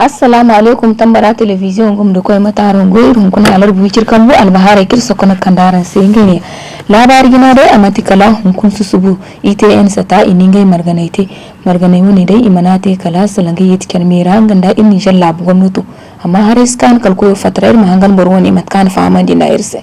assalamu alaikum tambara television gum da koy mataron goyrun kuna alar bucir kan bu albahara kirso kuna kandaran sengene labari gina dai amatikala hunkun susubu itn sata iningai marganai woni dai imanate kala salange yitkan mera ganda inni jalla bu gwamnato amma har iskan kalko fatrar mahangan borwoni matkan fama dina irse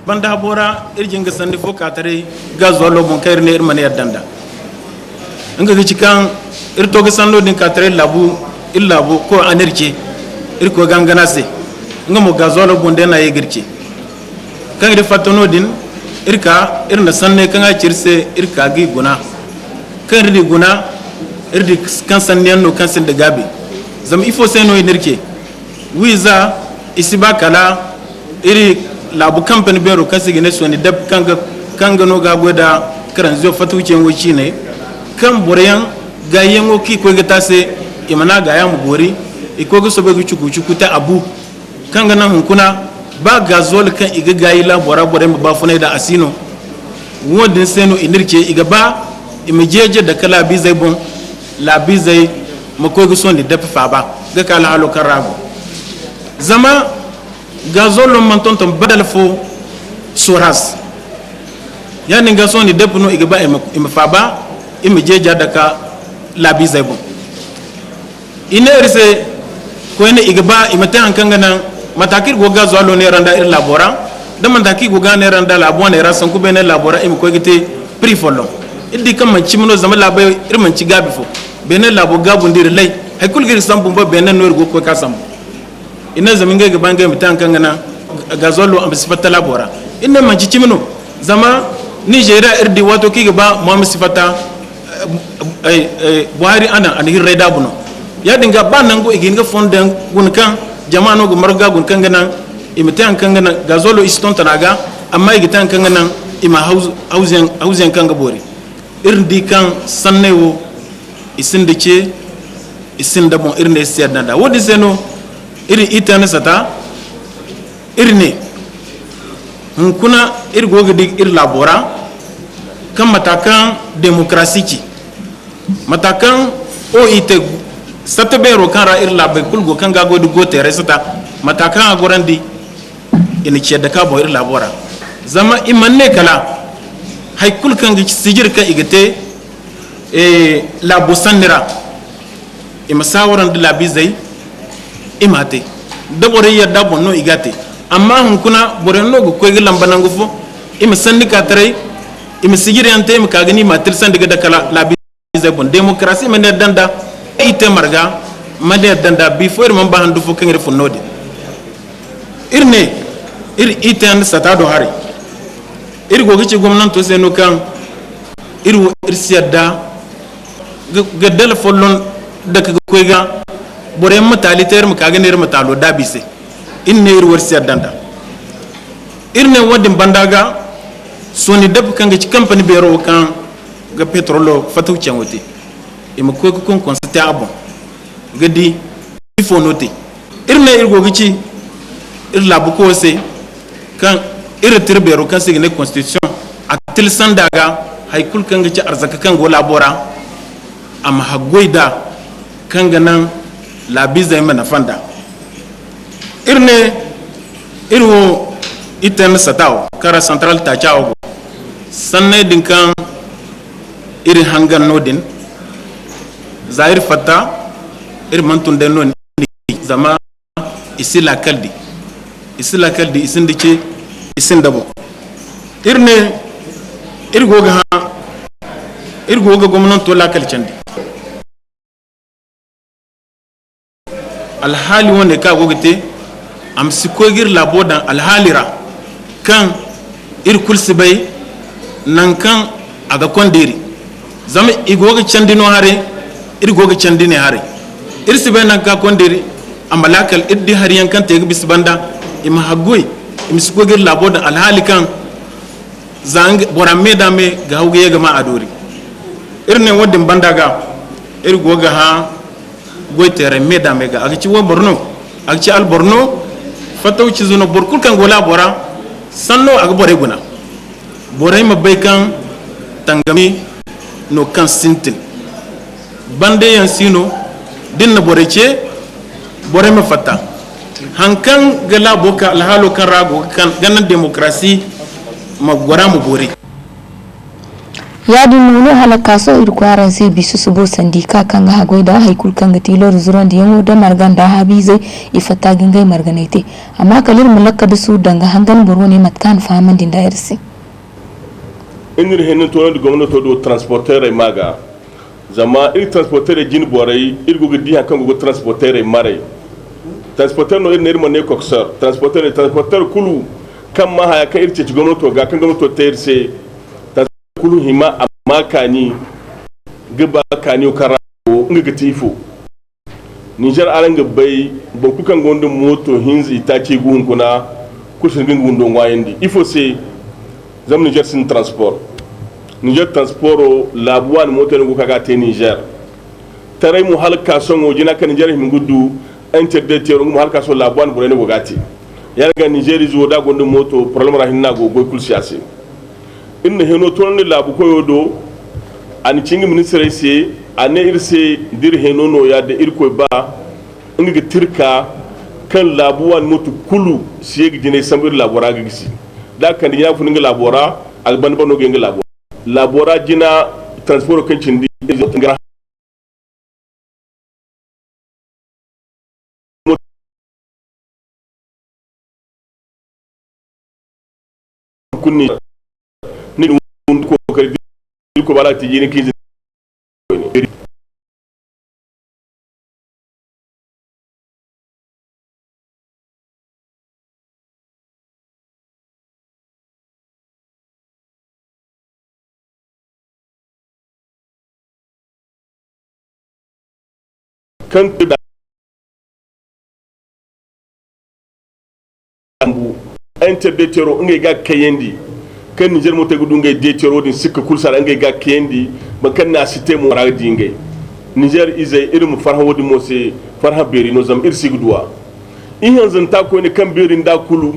banda bora irjin ga sandi fo katare gazo lo bon kayr ne irmane yaddanda nga gici kan irto ga sanlo din katare labu illa bo ko anirke irko gangana se nga mo gazo lo bon dena yegirke kan ida fatono din irka irna sanne kan a cirse irka gi guna kan ridi guna irdi kan sanne no kan sin da gabe zam ifo sai no yinirke wiza isiba kala iri labu kamfani bero kasi gine soni dab kanga no ga goda karan zo fatu ce ngoci ne kan boryan ga yengo ki ko gata se imana ga ya mu gori iko go sobe chuku ta abu kanga nan hunkuna ba ga zol kan iga gayi la bora ba funai da asino wodin seno inirke iga ba imejeje da kala bi zai bon la bi zai mako go soni dab fa ba ga kala halo karago zama gazolo mantonton badal fo soras yani gasoni depuno igaba im faba im jeja daka labi zaibo ine irse ko ene igaba imata hankanga nan matakir go gazolo ne randa ir labora da mataki go gane randa labo ne rasan ku bene labora im ko gite pri follo iddi kam man cimno zama labai ir man ci gabi fo bene labo gabu ndir lay hay kul gir sambu ba bene no go ko kasam ina zamin ga gaban ga mutan kan gana gazolo am sifata labora inna man ci cimno zama nigeria irdi wato ki gaba mu sifata buhari ana an hirre da buno ya dinga ba nan go igin ga fondan gun kan jama'ano go marga gun kan gana imitan kan gana gazolo iston tanaga amma igitan kan gana ima hausen kan ga bori irdi kan sannewo isin dice isin da bon irne siyar da wodi seno iri ita na sata iri ne hunkuna iri gogidi iri labora kan matakan demokrasi matakan o ita sata bero kan ra iri labai kulgo kan gago di gote rai sata matakan agoran di ina ciyar da kabo iri labora zama iman ne kala haikul kan sijir kan igate labo sannira ima sawaran di labi zai imate da bore yadda bonno igate amma hun kuna bore no go ko gilan banangu fo im sanni ka tare im sigire ante im kagani ma tirsan diga da kala labi zai bon demokrasi men danda ite marga made danda before man ba handu fo kengre fo node irne ite an sata do hari go gici gomnan to seno kan irsiyadda gaddal follon da ka ko ga bore matali ter mu kaga ner matalo dabise inne irwar siyadanda irne wadin bandaga soni dab kanga ci company bero kan ga petrolo fatu chenwote im ko ko constate abon gadi ifo note irne irgo gici irla bu ko se kan irtir bero kan signe constitution atil sandaga haykul kanga ci arzaka kan go labora am hagoida kanga nan la biza mana fanda irwo iten satao kara central ta chao sanne dinkan iri hangan nodin zair fata mantun den non zama isila kaldi isin dice isin dabo irgo ga gwamnan to la kalcandi alhali wanda ka gogite am sikogir labodan alhalira kan irkul sibai nan kan aga kondiri zama igoga candino hare irgoga candine hare irsibai nan ka kondiri amalakal iddi hariyan kan tege bisbanda ima hagoy im sikogir labodan alhali kan zang boramme dame ga hawge yega ma adori irne wadin bandaga irgoga ha goitere meda mega agci wo borno agci al borno fataw ci zuno borkul kan gola bora sanno aga bore guna bore ma bay kan tangami no kan sintin bande yan sino dinna bore ce bore ma fata hankan gala boka alhalo kan rago kan ganan demokrasi ma gora mu bore ya di nuno halaka so irkwaran sai bisu subo sandika kan ga hagoi da haikul kan ga tilo zuran da yango da margan da habize ifata gingai marganete amma kalir mulakka da su danga hangan boro ne matkan faman din da yarsi inir henin to da gwamnati do transporter maga zama ir transporter jin borai ir go gidi kan go transporter mare transporter no ir mo ne coxer transporter kulu kan ma haya kan irce gwamnati ga kan gwamnati terse kulu hima amma kani gaba kani karawo nga tifo Niger alanga bai ba kukan gondon moto hinzi ta ce gun kuna kushin gundon wayandi ifo se zam Niger sin transport labuwan moto ne kuka ga te Niger tarai mu halka son wajina kan Niger hin gudu interdeter mu halka son labuwan bure ne gogati ya ga Niger zo da gondon moto problem rahinna go kul siyasi inna heno tonne labu koyo do ani cingi ministre se ane irse dir heno no ya de irko ba inga tirka kan labuwan mutu kulu siye jine sambir labora gisi da kan ya fu ninga labora alban bano genga labora jina transport kan cindi ngra kunni ni ko kadi ko bala ti jini kizi kan da ambu interdetero ngai ga kayendi kan Niger mo tegudu ngai detero din sikka kulsara ngai ga kayendi ba kan na system mo radi ngai Niger izai irin farha wodi mo se farha beri no zam irsi gudwa in yanzu ta ko ne kan berin da kulu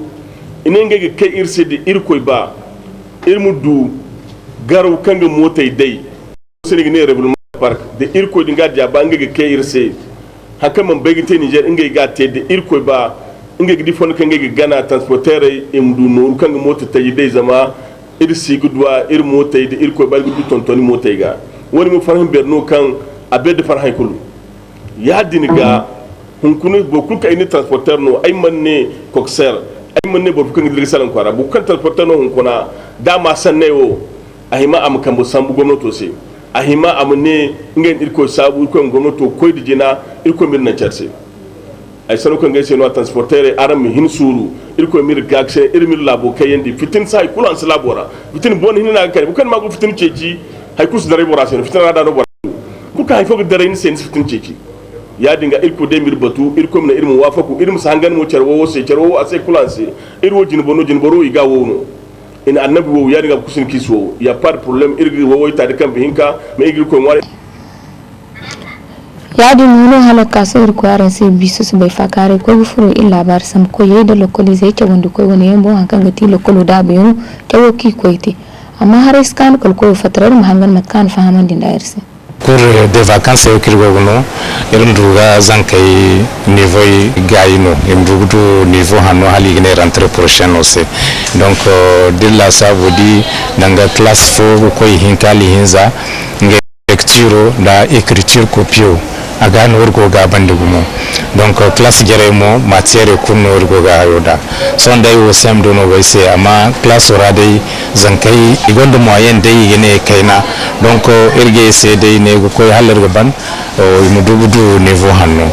ina ngai ga kai irsi da irkoi ba irmu du garu kan ga motai dai sai ne rebel park da irkoi dinga da ba ngai ga kai irsi haka man bai gite Niger ngai ga te da irkoi ba ngai gidi fon kan ngai gana transportere imdu no kan ga mota tayi dai zama irsi gudwa ir mota da irkoi ba gudu tontoni mota ga wani mu farhan berno kan abed farhan kulu ya diniga hunkunu bokul ka ini transporter no ay manne coxer ay manne bo kan gidi salan kwara bu kan transporter no hunkuna da ma sanne wo ahima am kan bu sambu gwamnato se ahima amne ngen irko sabu ko gwamnato ko dijina irko mirna charse ay sanu kan gaise no transporter aram hin suru irko mir gakse irmir labo kayandi fitin sai kulan labora fitin bon hinna kan bu kan magu fitin ceci hay kus dare bora sen fitin rada no bora ku ka hay fo dare ni sen fitin ceci ya dinga irko de mir batu irko mina irmu wafaku irmu sangan mo cerwo se cerwo ase kulan se irwo jinboro iga wono in annabi wo ya dinga kusin kiswo ya par problem irgi wo ta de kan bihinka me irgi ko ngware ya di nuno halaka so irko aran sai bisu su bai fakare ko furo illa bar sam ko yeda lokoli zai ce wanda ko wani yambo hankan ga ti lokolo da bayu ta woki koite amma har iskan kol ko fatrar mahangan matkan fahaman din da yarsi pour des vacances au Kirgono irnduga zankai niveau gaino imbugudu niveau hano hali gene rentrée prochaine aussi donc de la ça vous dit dans la classe fo ko hinkali hinza nge lecture da écriture copio aga no urgo ga bandigumo donc classe jeremo matière kunno urgo ga yoda son dai wo sem do no wese ama classe orade zankai igondo moyen dai gene kaina donc irge se dai ne ko halar ban o mudubudu niveau hanno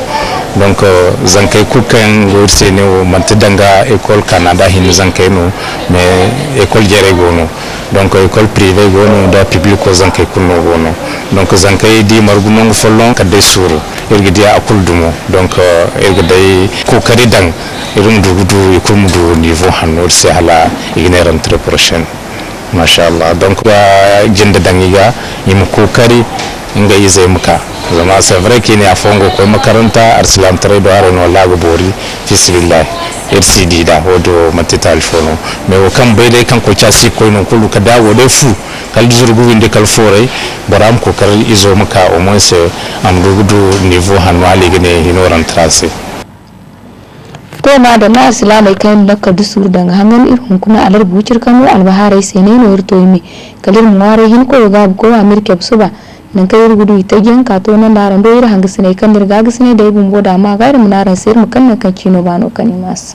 donc zankai kukan gorse ne o mantadanga école canada hin zankai no mais école jere gono donc école privée gono da public ko zankai kunno gono donc zankai di margumo follon kadde suru irge dia akul dumo donc irge dai kokari dan irum dugudu ikumdu niveau hanno se hala igene rentrée prochaine mashallah donc jinde dangiga yim kokari inga yize muka zama c'est vrai qu'il y a fongo ko makaranta arslam tare do arano lago bori fisbillah ircd da hodo matital fono me o kam bayde kan ko chasi ko non kullu ka dawo de fu kal zurgu winde kal foray baram ko kar izo muka au moins am dugudu niveau hanwali gene hinoran tracé to ma da na islamai kan lakka dusur daga hangan irhun kuna alar bucir kanu albaharai sai ne no irto yimi kalir muware hin ko ga ko amirke suba nan kai rugudu ita gen ka to nan daran do ir hanga sine kan dirga gisne da ibun boda ma gairu munaran sir mu kan kino bano kani mas